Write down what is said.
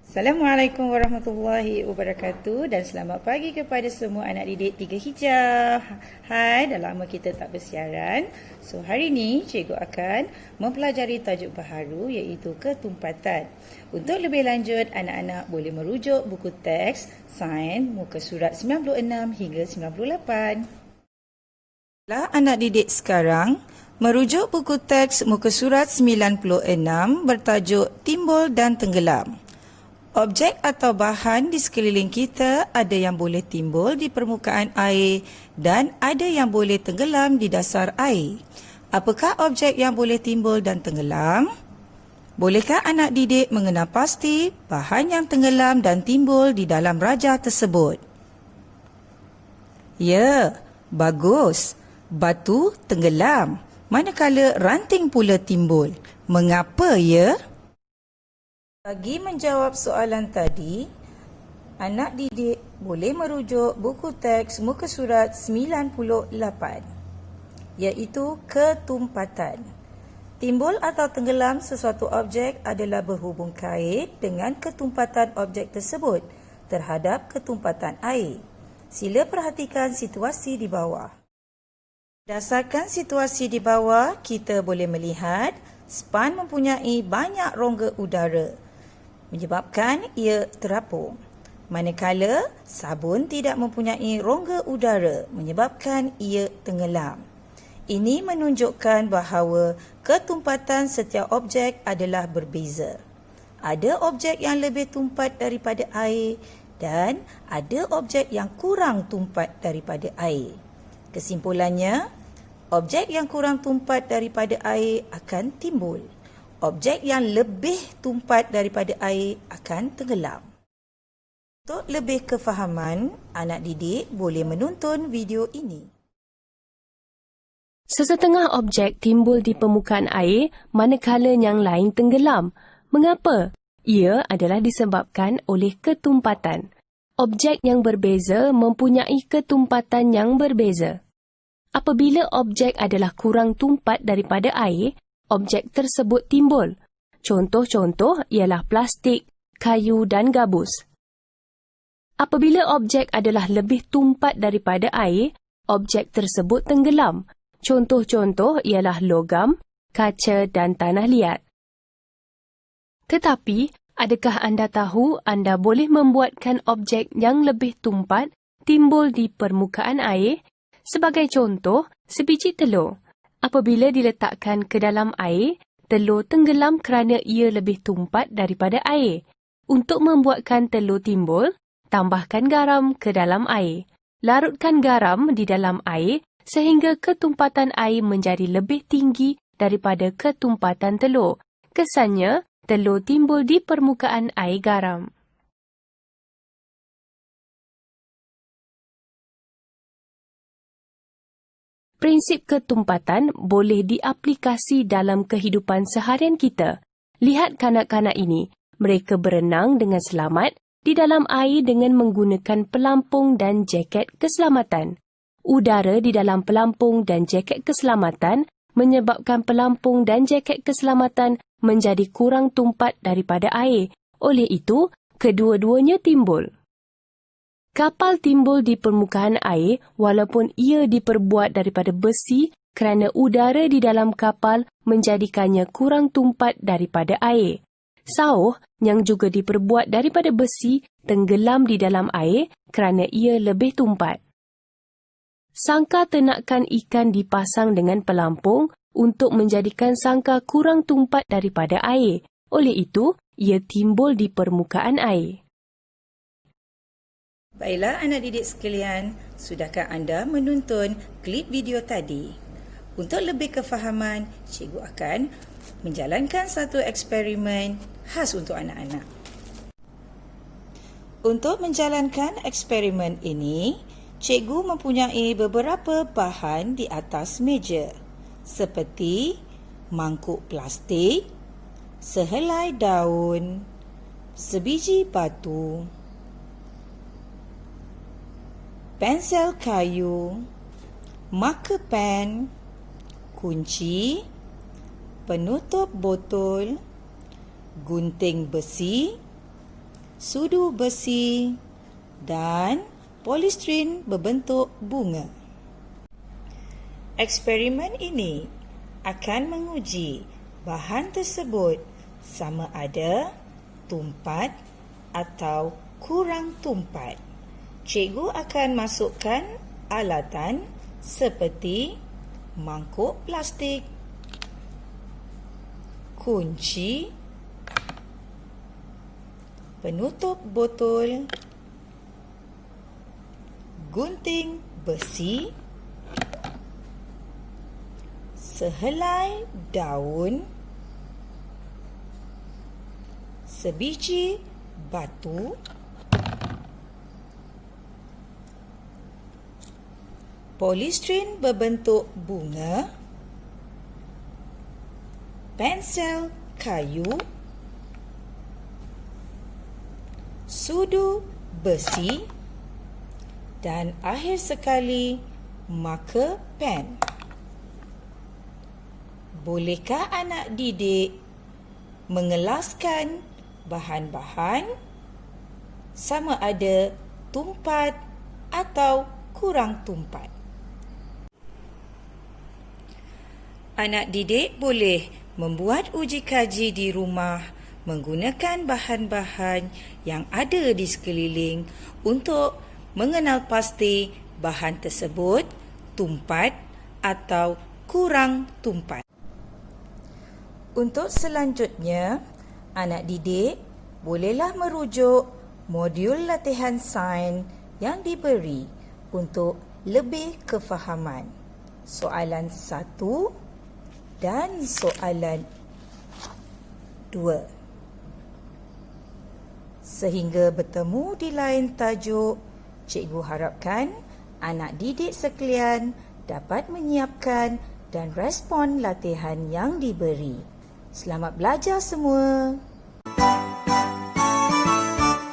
Assalamualaikum warahmatullahi wabarakatuh dan selamat pagi kepada semua anak didik 3 Hijrah. Hai, dah lama kita tak bersiaran. So, hari ini cikgu akan mempelajari tajuk baharu iaitu ketumpatan. Untuk lebih lanjut, anak-anak boleh merujuk buku teks Sains muka surat 96 hingga 98. Anak didik sekarang merujuk buku teks muka surat 96 bertajuk Timbul dan Tenggelam. Objek atau bahan di sekeliling kita ada yang boleh timbul di permukaan air dan ada yang boleh tenggelam di dasar air. Apakah objek yang boleh timbul dan tenggelam? Bolehkah anak didik mengenal pasti bahan yang tenggelam dan timbul di dalam rajah tersebut? Ya, bagus. Batu tenggelam, manakala ranting pula timbul. Mengapa ya? Bagi menjawab soalan tadi, anak didik boleh merujuk buku teks muka surat 98, iaitu ketumpatan. Timbul atau tenggelam sesuatu objek adalah berhubung kait dengan ketumpatan objek tersebut terhadap ketumpatan air. Sila perhatikan situasi di bawah. Berdasarkan situasi di bawah, kita boleh melihat span mempunyai banyak rongga udara, menyebabkan ia terapung. Manakala sabun tidak mempunyai rongga udara, menyebabkan ia tenggelam. Ini menunjukkan bahawa ketumpatan setiap objek adalah berbeza. Ada objek yang lebih tumpat daripada air dan ada objek yang kurang tumpat daripada air. Kesimpulannya, objek yang kurang tumpat daripada air akan timbul. Objek yang lebih tumpat daripada air akan tenggelam. Untuk lebih kefahaman, anak didik boleh menonton video ini. Sesetengah objek timbul di permukaan air manakala yang lain tenggelam. Mengapa? Ia adalah disebabkan oleh ketumpatan. Objek yang berbeza mempunyai ketumpatan yang berbeza. Apabila objek adalah kurang tumpat daripada air, objek tersebut timbul. Contoh-contoh ialah plastik, kayu dan gabus. Apabila objek adalah lebih tumpat daripada air, objek tersebut tenggelam. Contoh-contoh ialah logam, kaca dan tanah liat. Tetapi, adakah anda tahu anda boleh membuatkan objek yang lebih tumpat timbul di permukaan air? Sebagai contoh, sebiji telur. Apabila diletakkan ke dalam air, telur tenggelam kerana ia lebih tumpat daripada air. Untuk membuatkan telur timbul, tambahkan garam ke dalam air. Larutkan garam di dalam air sehingga ketumpatan air menjadi lebih tinggi daripada ketumpatan telur. Kesannya, telur timbul di permukaan air garam. Prinsip ketumpatan boleh diaplikasi dalam kehidupan seharian kita. Lihat kanak-kanak ini. Mereka berenang dengan selamat di dalam air dengan menggunakan pelampung dan jaket keselamatan. Udara di dalam pelampung dan jaket keselamatan menyebabkan pelampung dan jaket keselamatan menjadi kurang tumpat daripada air. Oleh itu, kedua-duanya timbul. Kapal timbul di permukaan air walaupun ia diperbuat daripada besi kerana udara di dalam kapal menjadikannya kurang tumpat daripada air. Sauh yang juga diperbuat daripada besi tenggelam di dalam air kerana ia lebih tumpat. Sangka ternakan ikan dipasang dengan pelampung untuk menjadikan sangka kurang tumpat daripada air. Oleh itu, ia timbul di permukaan air. Baiklah anak didik sekalian, sudahkah anda menonton klip video tadi? Untuk lebih kefahaman, cikgu akan menjalankan satu eksperimen khas untuk anak-anak. Untuk menjalankan eksperimen ini, cikgu mempunyai beberapa bahan di atas meja, seperti mangkuk plastik, sehelai daun, sebiji batu, pensel kayu, marker pen, kunci, penutup botol, gunting besi, sudu besi dan polistiren berbentuk bunga. Eksperimen ini akan menguji bahan tersebut sama ada tumpat atau kurang tumpat. Cikgu akan masukkan alatan seperti mangkuk plastik, kunci, penutup botol, gunting besi, sehelai daun, sebiji batu, polistiren berbentuk bunga, pensel kayu, sudu besi dan akhir sekali marker pen. Bolehkah anak didik mengelaskan bahan-bahan sama ada tumpat atau kurang tumpat? Anak didik boleh membuat uji kaji di rumah menggunakan bahan-bahan yang ada di sekeliling untuk mengenal pasti bahan tersebut tumpat atau kurang tumpat. Untuk selanjutnya, anak didik bolehlah merujuk modul latihan sains yang diberi untuk lebih kefahaman. Soalan 1 dan soalan 2. Sehingga bertemu di lain tajuk, cikgu harapkan anak didik sekalian dapat menyiapkan dan respon latihan yang diberi. Selamat belajar semua.